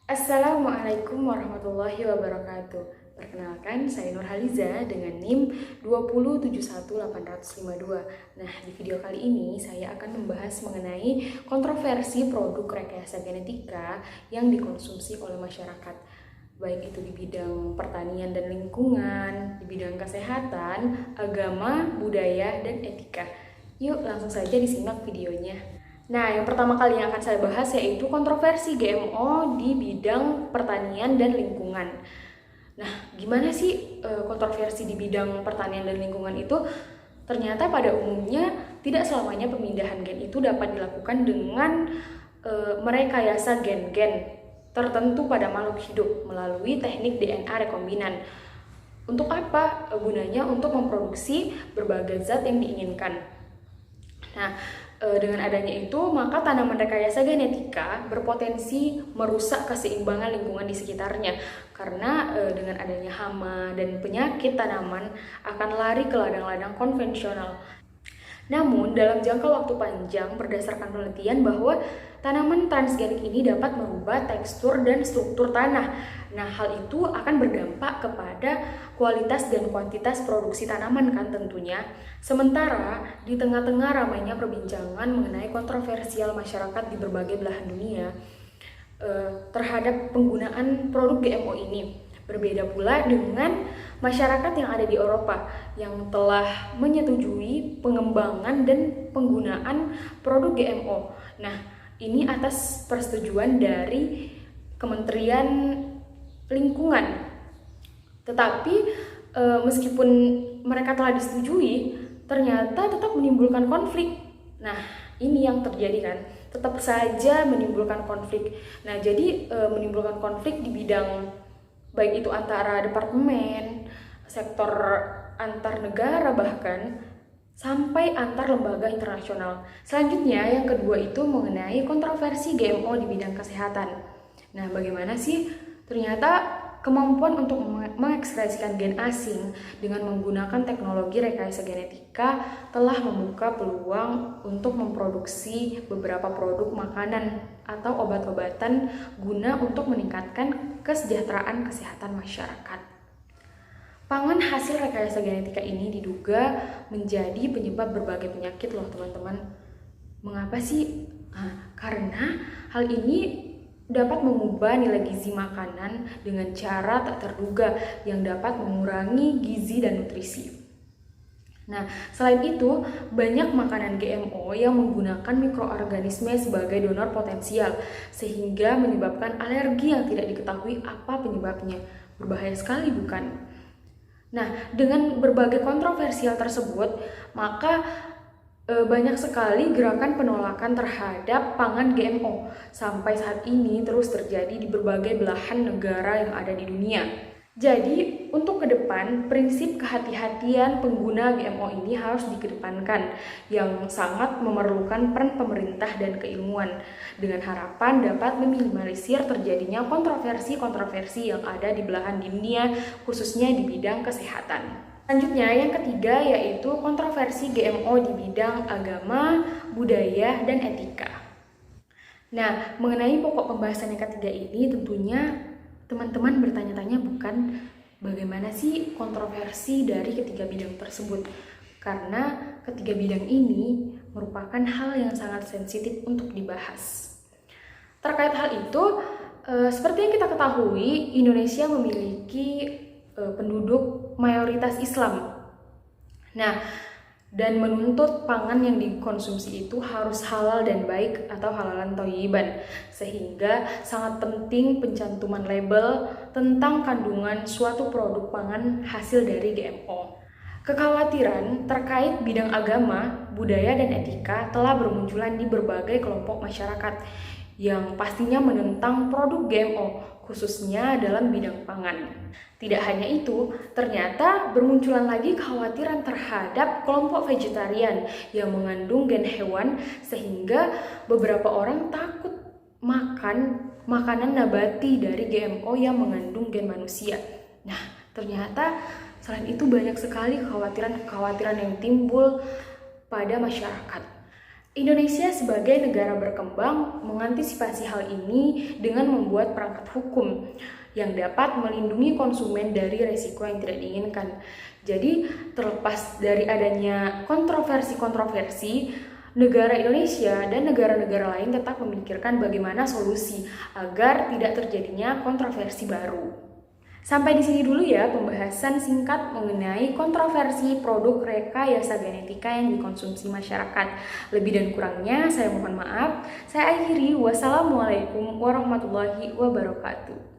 Assalamualaikum warahmatullahi wabarakatuh. Perkenalkan, saya Nurhaliza dengan NIM 2071852. Nah, di video kali ini saya akan membahas mengenai kontroversi produk rekayasa genetika yang dikonsumsi oleh masyarakat, baik itu di bidang pertanian dan lingkungan, di bidang kesehatan, agama, budaya, dan etika. Yuk, langsung saja disimak videonya. Nah, yang pertama kali yang akan saya bahas yaitu kontroversi GMO di bidang pertanian dan lingkungan. Nah, gimana sih kontroversi di bidang pertanian dan lingkungan itu? Ternyata pada umumnya tidak selamanya pemindahan gen itu dapat dilakukan dengan merekayasa gen-gen tertentu pada makhluk hidup melalui teknik DNA rekombinan. Untuk apa gunanya? Untuk memproduksi berbagai zat yang diinginkan. Nah, dengan adanya itu, maka tanaman rekayasa genetika berpotensi merusak keseimbangan lingkungan di sekitarnya. Karena dengan adanya hama dan penyakit, tanaman akan lari ke ladang-ladang konvensional. Namun, dalam jangka waktu panjang, berdasarkan penelitian bahwa tanaman transgenik ini dapat merubah tekstur dan struktur tanah. Nah, hal itu akan berdampak kepada kualitas dan kuantitas produksi tanaman kan tentunya. Sementara, di tengah-tengah ramainya perbincangan mengenai kontroversial masyarakat di berbagai belahan dunia terhadap penggunaan produk GMO ini. Berbeda pula dengan masyarakat yang ada di Eropa yang telah menyetujui pengembangan dan penggunaan produk GMO. Nah, ini atas persetujuan dari Kementerian Lingkungan. Tetapi meskipun mereka telah disetujui, ternyata tetap menimbulkan konflik. Nah, ini yang terjadi kan, tetap saja menimbulkan konflik. Nah, jadi menimbulkan konflik di bidang baik itu antara departemen, sektor antar negara, bahkan sampai antar lembaga internasional. Selanjutnya, yang kedua itu mengenai kontroversi GMO di bidang kesehatan. Nah, bagaimana sih? Ternyata kemampuan untuk mengekspresikan gen asing dengan menggunakan teknologi rekayasa genetika telah membuka peluang untuk memproduksi beberapa produk makanan atau obat-obatan guna untuk meningkatkan kesejahteraan kesehatan masyarakat. Pangan hasil rekayasa genetika ini diduga menjadi penyebab berbagai penyakit loh teman-teman. Mengapa sih? Karena hal ini dapat mengubah nilai gizi makanan dengan cara tak terduga yang dapat mengurangi gizi dan nutrisi. Nah, selain itu, banyak makanan GMO yang menggunakan mikroorganisme sebagai donor potensial, sehingga menyebabkan alergi yang tidak diketahui apa penyebabnya. Berbahaya sekali, bukan? Nah, dengan berbagai kontroversial tersebut, maka banyak sekali gerakan penolakan terhadap pangan GMO. Sampai saat ini terus terjadi di berbagai belahan negara yang ada di dunia. Jadi, untuk ke depan, prinsip kehati-hatian pengguna GMO ini harus dikedepankan, yang sangat memerlukan peran pemerintah dan keilmuan, dengan harapan dapat meminimalisir terjadinya kontroversi-kontroversi yang ada di belahan dunia, khususnya di bidang kesehatan. Selanjutnya, yang ketiga yaitu kontroversi GMO di bidang agama, budaya, dan etika. Nah, mengenai pokok pembahasan yang ketiga ini tentunya teman-teman bertanya-tanya bukan bagaimana sih kontroversi dari ketiga bidang tersebut. Karena ketiga bidang ini merupakan hal yang sangat sensitif untuk dibahas. Terkait hal itu, seperti yang kita ketahui, Indonesia memiliki penduduk mayoritas Islam. Nah, dan menuntut pangan yang dikonsumsi itu harus halal dan baik atau halalan thayyiban, sehingga sangat penting pencantuman label tentang kandungan suatu produk pangan hasil dari GMO. Kekhawatiran terkait bidang agama, budaya, dan etika telah bermunculan di berbagai kelompok masyarakat yang pastinya menentang produk GMO, khususnya dalam bidang pangan. Tidak hanya itu, ternyata bermunculan lagi kekhawatiran terhadap kelompok vegetarian yang mengandung gen hewan, sehingga beberapa orang takut makan makanan nabati dari GMO yang mengandung gen manusia. Nah, ternyata selain itu banyak sekali kekhawatiran yang timbul pada masyarakat. Indonesia sebagai negara berkembang mengantisipasi hal ini dengan membuat perangkat hukum yang dapat melindungi konsumen dari resiko yang tidak diinginkan. Jadi, terlepas dari adanya kontroversi-kontroversi, negara Indonesia dan negara-negara lain tetap memikirkan bagaimana solusi agar tidak terjadinya kontroversi baru. Sampai di sini dulu ya pembahasan singkat mengenai kontroversi produk rekayasa genetika yang dikonsumsi masyarakat. Lebih dan kurangnya saya mohon maaf. Saya akhiri. Wassalamualaikum warahmatullahi wabarakatuh.